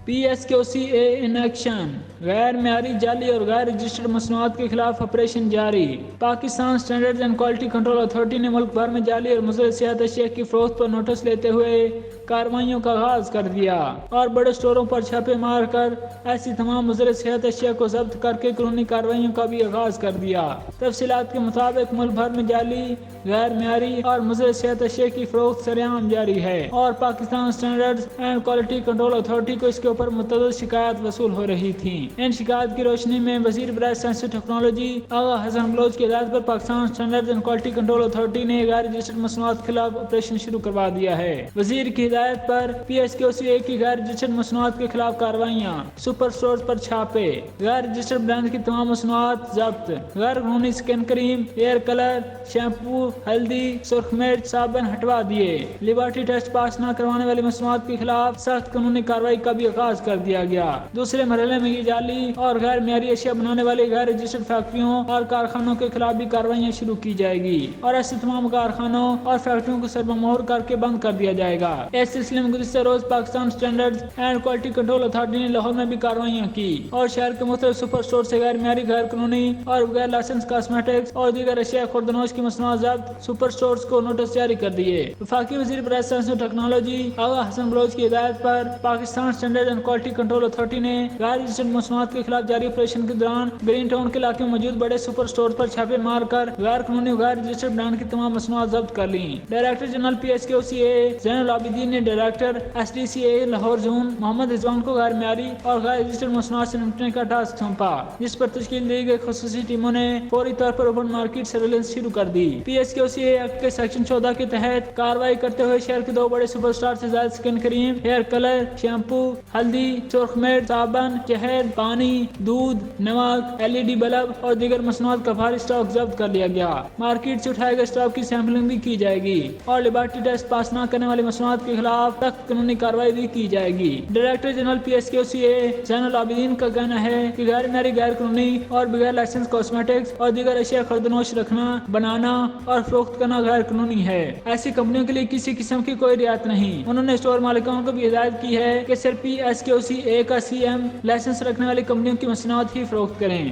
PSQCA in action, غیر معیاری جعلی اور غیر رجسٹرڈ مصنوعات کے خلاف آپریشن جاری۔ Pakistan standards and quality control authority نے ملک بھر میں جعلی اور مضر صحت اشیاء کی فروخت پر نوٹس لیتے ہوئے کارروائیوں کا آغاز کر دیا اور بڑے اسٹوروں پر چھاپے مار کر ایسی تمام مضر صحت اشیاء کو ضبط کر کے قانونی کارروائیوں کا بھی آغاز کر دیا۔ تفصیلات کے مطابق ملک بھر میں جعلی، غیر معیاری اور مضر صحت اشیاء کی فروخت سرعام جاری ہے اور Pakistan standards and quality control authority کو اس کے اوپر متعدد شکایات وصول ہو رہی تھیں۔ ان شکایات کی روشنی میں وزیر برائے سائنس و ٹیکنالوجی آغا حسن بلوچ کی ہدایت پر Pakistan standards and quality control authority نے غیر رجسٹرڈ مصنوعات کے خلاف آپریشن شروع کروا دیا ہے۔ وزیر کی ہدایت پر PSQCA کی غیر رجسٹرڈ مصنوعات کے خلاف کارروائیاں، سپر اسٹورز پر چھاپے، غیر رجسٹرڈ برانڈ کی تمام مصنوعات ضبط، غیر قانونی سکن کریم، ایئر کلر، شیمپو، ہلدی، سرخ مرچ، صابن ہٹوا دیے۔ لیبارٹری ٹیسٹ پاس نہ کروانے والی مصنوعات کے خلاف سخت قانونی کارروائی کا بھی آغاز کر دیا گیا۔ دوسرے مرحلے میں یہ جعلی اور غیر معیاری اشیاء بنانے والی غیر رجسٹرڈ فیکٹریوں اور کارخانوں کے خلاف بھی کارروائیاں شروع کی جائے گی اور ایسے تمام کارخانوں اور فیکٹریوں کو سربمہور کر کے بند کر دیا جائے گا۔ اس سلسلے میں گزشتہ روز Pakistan standards and quality control authority نے لاہور میں بھی کارروائیاں کی اور شہر کے مختلف سپر اسٹور سے غیر معیاری، غیر قانونی اور بغیر لائسنس کاسمیٹکس اور دیگر اشیاء خوردنوش کی مصنوعات ضبط سپر اسٹورز کو نوٹس جاری کر دیے۔ وفاقی وزیر برائے سائنس و ٹیکنالوجی آغا حسن بلوچ کی ہدایت پر Pakistan standards and quality control authority نے غیر رجسٹرڈ مصنوعات کے خلاف جاری آپریشن کے دوران گرین ٹاؤن کے علاقے میں موجود بڑے سپر اسٹورز پر چھاپے مار کر غیر قانونی و غیر رجسٹرڈ برانڈ کی تمام مصنوعات ضبط کر لیں۔ ڈائریکٹر جنرل PSQCA زین العابدین نے ڈائریکٹر SDCA لاہور زون محمد رضوان کو غیر معیاری اور غیر رجسٹرڈ مصنوعات سے نمٹنے کا ٹاسک سونپا، جس پر تشکیل دی گئی خصوصی ٹیموں نے فوری طور پر اوپن مارکیٹ سرویلنس شروع کر دی۔ PSQCA ایکٹ کے سیکشن 14 کے تحت کارروائی کرتے ہوئے شہر کے 2 بڑے سپر اسٹار سے زائد سکن کریم، ہیئر کلر، شیمپو، ہلدی، سرخ مرچ، صابن، شہد، پانی، دودھ، نمک، LED بلب اور دیگر مصنوعات کا بھاری اسٹاک ضبط کر لیا گیا۔ مارکیٹ سے اٹھائے گئے اسٹاک کی سیمپلنگ بھی کی جائے گی اور لیبارٹری ٹیسٹ پاس نہ کرنے والی مصنوعات کے خلاف سخت قانونی کارروائی بھی کی جائے گی۔ ڈائریکٹر جنرل PSQCA زین العابدین کا کہنا ہے کہ غیر معیاری، غیر قانونی اور بغیر لائسنس کاسمیٹکس اور دیگر اشیاء خوردنوش رکھنا، بنانا اور فروخت کرنا غیر قانونی ہے۔ ایسی کمپنیوں کے لیے کسی قسم کی کوئی رعایت نہیں۔ انہوں نے اسٹور مالکان کو بھی ہدایت کی ہے کہ صرف PSQCA کا CM لائسنس رکھنے والی کمپنیوں کی مصنوعات ہی فروخت کریں۔